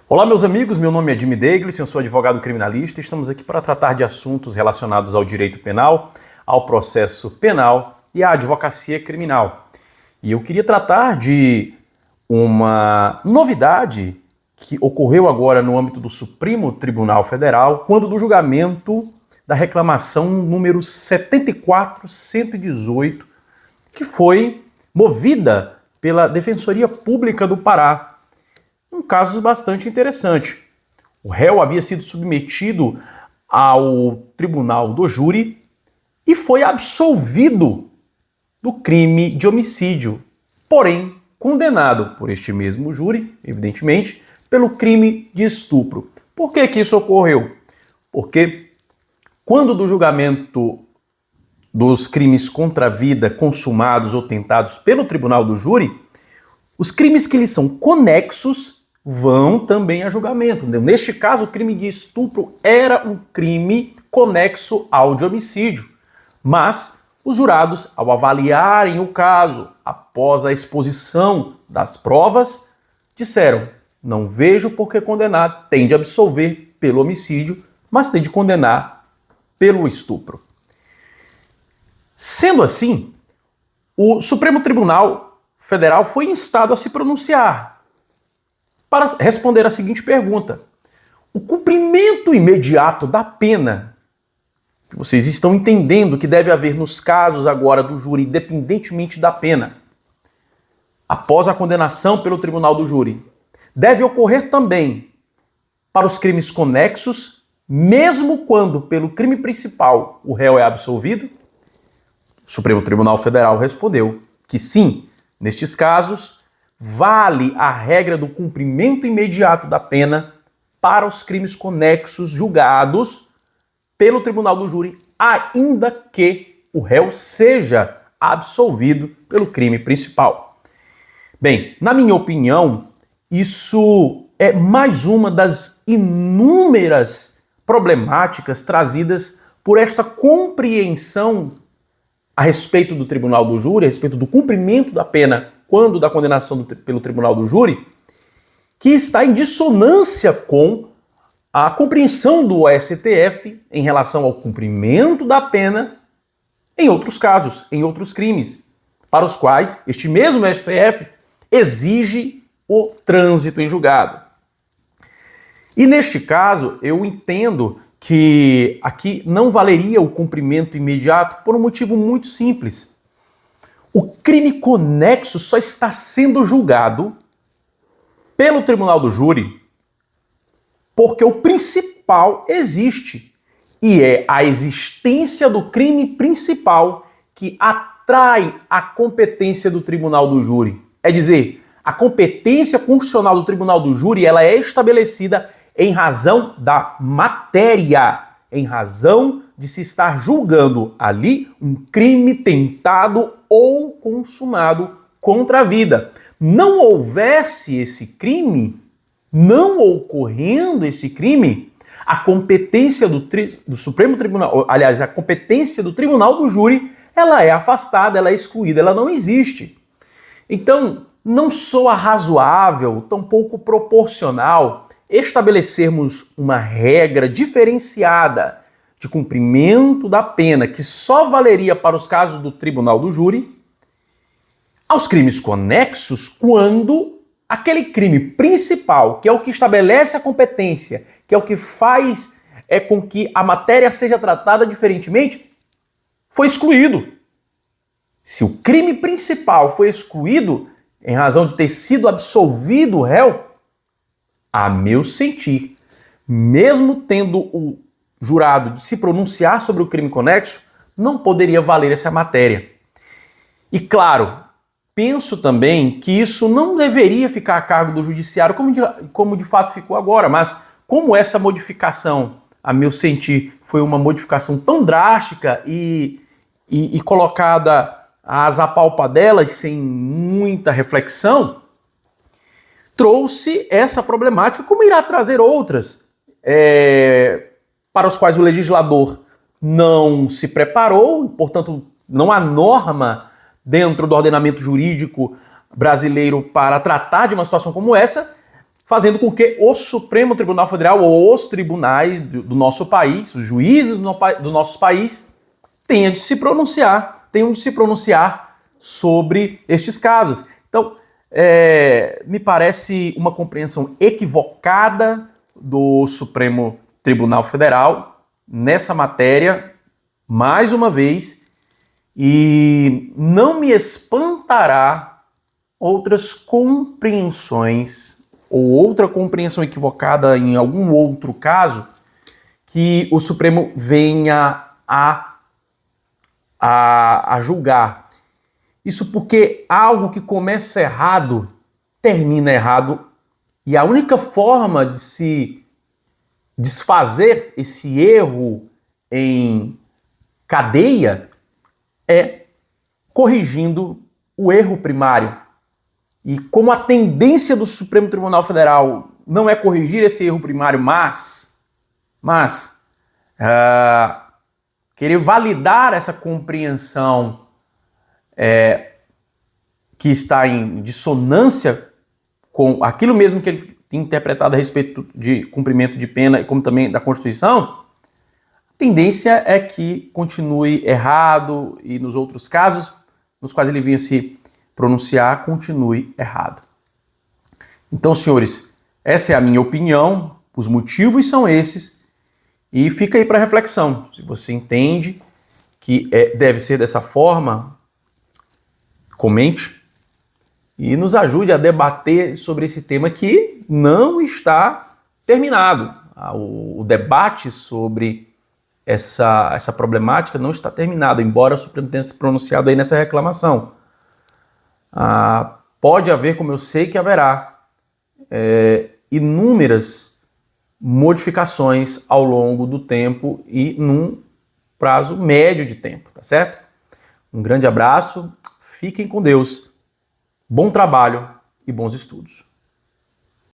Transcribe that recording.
Olá, meus amigos, meu nome é Jimmy Daglish, eu sou advogado criminalista e estamos aqui para tratar de assuntos relacionados ao direito penal, ao processo penal e à advocacia criminal. E eu queria tratar de uma novidade que ocorreu agora no âmbito do Supremo Tribunal Federal, quando do julgamento da reclamação número 74118, que foi movida pela Defensoria Pública do Pará. Um caso bastante interessante. O réu havia sido submetido ao tribunal do júri e foi absolvido do crime de homicídio, porém condenado por este mesmo júri, evidentemente, pelo crime de estupro. Por que que isso ocorreu? Porque quando do julgamento dos crimes contra a vida consumados ou tentados pelo tribunal do júri, os crimes que lhes são conexos vão também a julgamento. Neste caso, o crime de estupro era um crime conexo ao de homicídio. Mas os jurados, ao avaliarem o caso após a exposição das provas, disseram: não vejo por que condenar, tem de absolver pelo homicídio, mas tem de condenar pelo estupro. Sendo assim, o Supremo Tribunal Federal foi instado a se pronunciar para responder a seguinte pergunta: o cumprimento imediato da pena, que vocês estão entendendo que deve haver nos casos agora do júri, independentemente da pena, após a condenação pelo tribunal do júri, deve ocorrer também para os crimes conexos, mesmo quando pelo crime principal o réu é absolvido? O Supremo Tribunal Federal respondeu que sim, nestes casos, vale a regra do cumprimento imediato da pena para os crimes conexos julgados pelo tribunal do júri, ainda que o réu seja absolvido pelo crime principal. Bem, na minha opinião, isso é mais uma das inúmeras problemáticas trazidas por esta compreensão a respeito do tribunal do júri, a respeito do cumprimento da pena quando da condenação pelo tribunal do júri, que está em dissonância com a compreensão do STF em relação ao cumprimento da pena em outros casos, em outros crimes, para os quais este mesmo STF exige o trânsito em julgado. E neste caso, eu entendo que aqui não valeria o cumprimento imediato por um motivo muito simples. O crime conexo só está sendo julgado pelo tribunal do júri porque o principal existe. E é a existência do crime principal que atrai a competência do tribunal do júri. É dizer, a competência constitucional do tribunal do júri, ela é estabelecida em razão da matéria, em razão de se estar julgando ali um crime tentado ou consumado contra a vida. Não houvesse esse crime, não ocorrendo esse crime, a competência do Supremo Tribunal, aliás, a competência do Tribunal do Júri, ela é afastada, ela é excluída, ela não existe. Então, não soa razoável, tampouco proporcional, estabelecermos uma regra diferenciada de cumprimento da pena que só valeria para os casos do tribunal do júri aos crimes conexos quando aquele crime principal, que é o que estabelece a competência, que é o que faz com que a matéria seja tratada diferentemente, foi excluído. Se o crime principal foi excluído em razão de ter sido absolvido o réu, a meu sentir, mesmo tendo o jurado de se pronunciar sobre o crime conexo, não poderia valer essa matéria. E claro, penso também que isso não deveria ficar a cargo do judiciário, como de fato ficou agora, mas como essa modificação, a meu sentir, foi uma modificação tão drástica e colocada às apalpadelas sem muita reflexão, trouxe essa problemática, como irá trazer outras, para os quais o legislador não se preparou, portanto, não há norma dentro do ordenamento jurídico brasileiro para tratar de uma situação como essa, fazendo com que o Supremo Tribunal Federal ou os tribunais do nosso país, os juízes do nosso país, tenham de se pronunciar sobre estes casos. Então, me parece uma compreensão equivocada do Supremo Tribunal Federal nessa matéria, mais uma vez, e não me espantará outras compreensões ou outra compreensão equivocada em algum outro caso que o Supremo venha a julgar. Isso porque algo que começa errado termina errado, e a única forma de se desfazer esse erro em cadeia é corrigindo o erro primário. E como a tendência do Supremo Tribunal Federal não é corrigir esse erro primário, mas querer validar essa compreensão que está em dissonância com aquilo mesmo que ele tem interpretado a respeito de cumprimento de pena e como também da Constituição, a tendência é que continue errado e nos outros casos nos quais ele vinha se pronunciar, continue errado. Então, senhores, essa é a minha opinião, os motivos são esses, e fica aí para reflexão. Se você entende que deve ser dessa forma, comente e nos ajude a debater sobre esse tema que não está terminado. O debate sobre essa problemática não está terminado, embora o Supremo tenha se pronunciado aí nessa reclamação. Pode haver, como eu sei que haverá, inúmeras modificações ao longo do tempo e num prazo médio de tempo, tá certo? Um grande abraço, fiquem com Deus, bom trabalho e bons estudos.